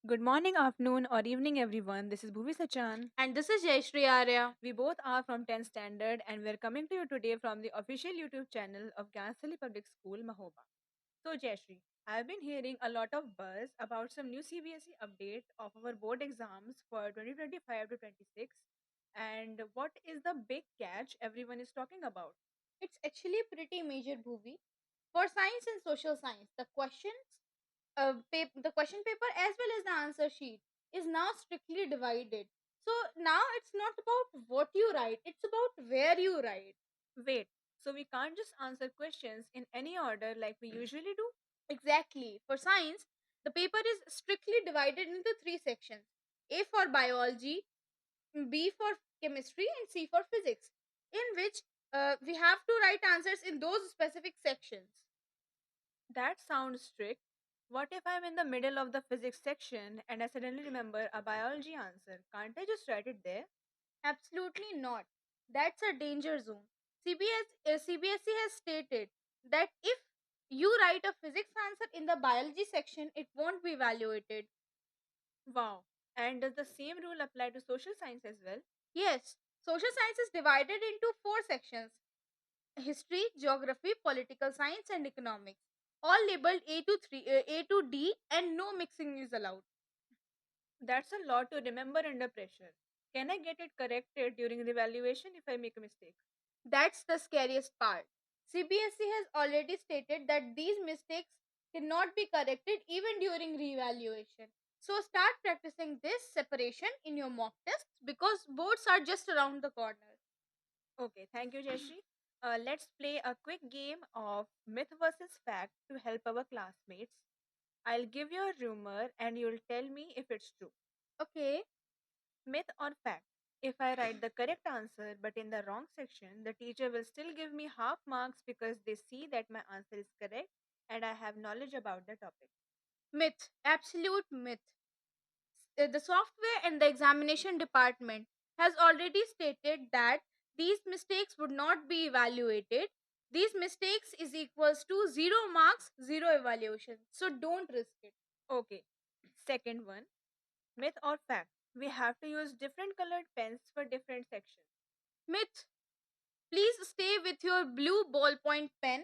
Good morning, afternoon, or evening, everyone. This is Bhuvi Sachan. And this is Jayashri Arya. We both are from 10th Standard, and we're coming to you today from the official YouTube channel of Gyansthali Public School, Mahoba. So, Jayashri, I've been hearing a lot of buzz about some new CBSE update of our board exams for 2025 to 26. And what is the big catch everyone is talking about? It's actually pretty major, Bhuvi. For science and social science, the question paper as well as the answer sheet is now strictly divided. So now it's not about what you write; it's about where you write. Wait, so we can't just answer questions in any order like we usually do? Exactly. For science, the paper is strictly divided into three sections: A for biology, B for chemistry, and C for physics, in which we have to write answers in those specific sections. That sounds strict. What if I'm in the middle of the physics section and I suddenly remember a biology answer? Can't I just write it there? Absolutely not. That's a danger zone. CBSE has stated that if you write a physics answer in the biology section, it won't be evaluated. Wow. And does the same rule apply to social science as well? Yes, social science is divided into four sections: history, geography, political science, and economics. All labeled A to D, and no mixing is allowed. That's a lot to remember under pressure. Can I get it corrected during the evaluation if I make a mistake? That's the scariest part. CBSE has already stated that these mistakes cannot be corrected even during reevaluation. So start practicing this separation in your mock tests because boards are just around the corner. Okay, thank you, Jeshri. Let's play a quick game of myth versus fact to help our classmates. I'll give you a rumor and you'll tell me if it's true. Okay, Myth or fact? If I write the correct answer but in the wrong section, the teacher will still give me half marks because they see that my answer is correct and I have knowledge about the topic. myth, absolute myth. The software and the examination department has already stated that these mistakes would not be evaluated. These mistakes is equals to 0 marks, 0 evaluation. So don't risk it. Okay. Second one, myth or fact? We have to use different colored pens for different sections. Myth, please stay with your blue ballpoint pen.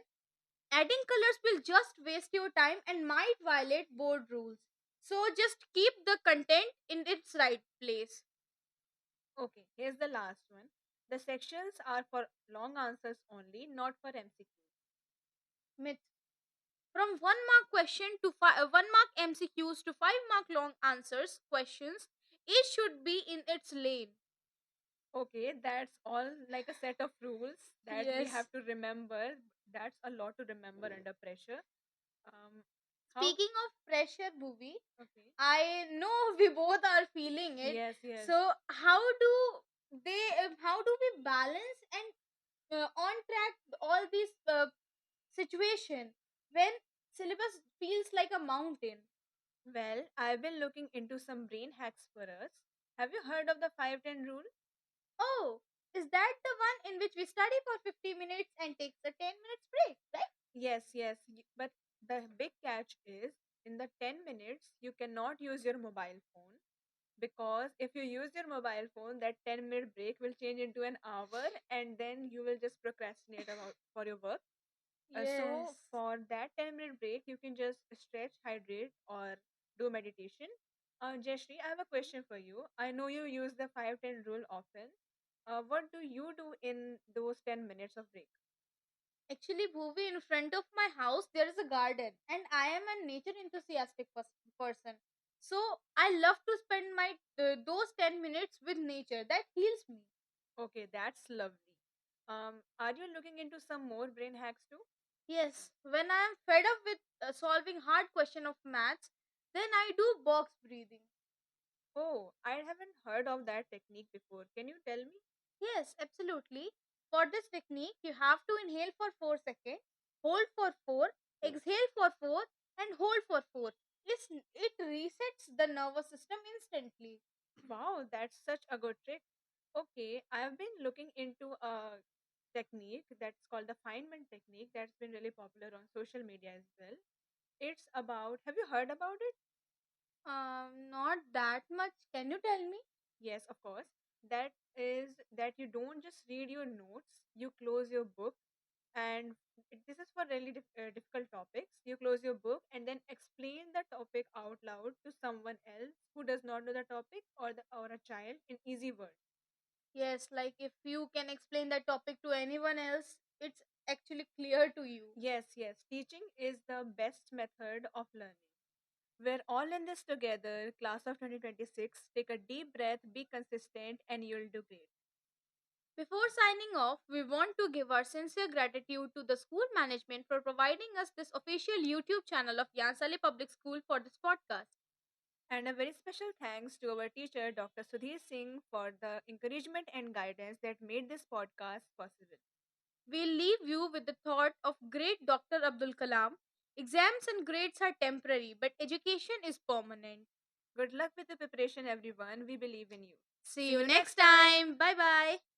Adding colors will just waste your time and might violate board rules. So just keep the content in its right place. Okay, here's the last one. The sections are for long answers only, not for MCQs. Myth, from 1 mark question to 1 mark MCQs to 5 mark long answers questions, each should be in its lane. Okay, that's all like a set of rules that we Yes. have to remember. That's a lot to remember under pressure. Um, how? Speaking of pressure, movie, Okay. I know we both are feeling it. Yes, yes. So how do we balance and on track all these situation when syllabus feels like a mountain? Well, I've been looking into some brain hacks for us. Have you heard of the 5-10 rule? Oh, is that the one in which we study for 50 minutes and takes a 10 minutes break, right? Yes, yes. But the big catch is in the 10 minutes, you cannot use your mobile phone because if you use your mobile phone, that 10-minute break will change into an hour and then you will just procrastinate about for your work. So Yes. for that 10-minute break, you can just stretch, hydrate, or do meditation. Jeshri, I have a question for you. I know you use the 5-10 rule often. What do you do in those 10 minutes of break? Actually, Bhuvi, in front of my house there is a garden, and I am a nature enthusiastic person. So I love to spend my those 10 minutes with nature. That heals me. Okay, that's lovely. Are you looking into some more brain hacks too? Yes, when I am fed up with solving hard question of maths, then I do box breathing. Oh, I haven't heard of that technique before. Can you tell me? Yes, absolutely. For this technique, you have to inhale for 4 seconds, hold for 4, exhale for 4, and hold for 4. It resets the nervous system instantly. Wow, that's such a good trick. Okay, I've been looking into a technique that's called the Feynman technique that's been really popular on social media as well. It's about, have you heard about it? Not that much. Can you tell me? Yes, of course. That is that you don't just read your notes, you close your book, and this is for really difficult topics. You close your book and then explain the topic out loud to someone else who does not know the topic, or a child in easy words. Yes, like if you can explain that topic to anyone else, it's actually clear to you. Yes, yes. Teaching is the best method of learning. We're all in this together, class of 2026. Take a deep breath, be consistent, and you'll do great. Before signing off, we want to give our sincere gratitude to the school management for providing us this official YouTube channel of Gyansthali Public School for this podcast. And a very special thanks to our teacher, Dr. Sudhir Singh, for the encouragement and guidance that made this podcast possible. We'll leave you with the thought of great Dr. Abdul Kalam. Exams and grades are temporary, but education is permanent. Good luck with the preparation, everyone. We believe in you. See See you you next next time. time. Bye bye.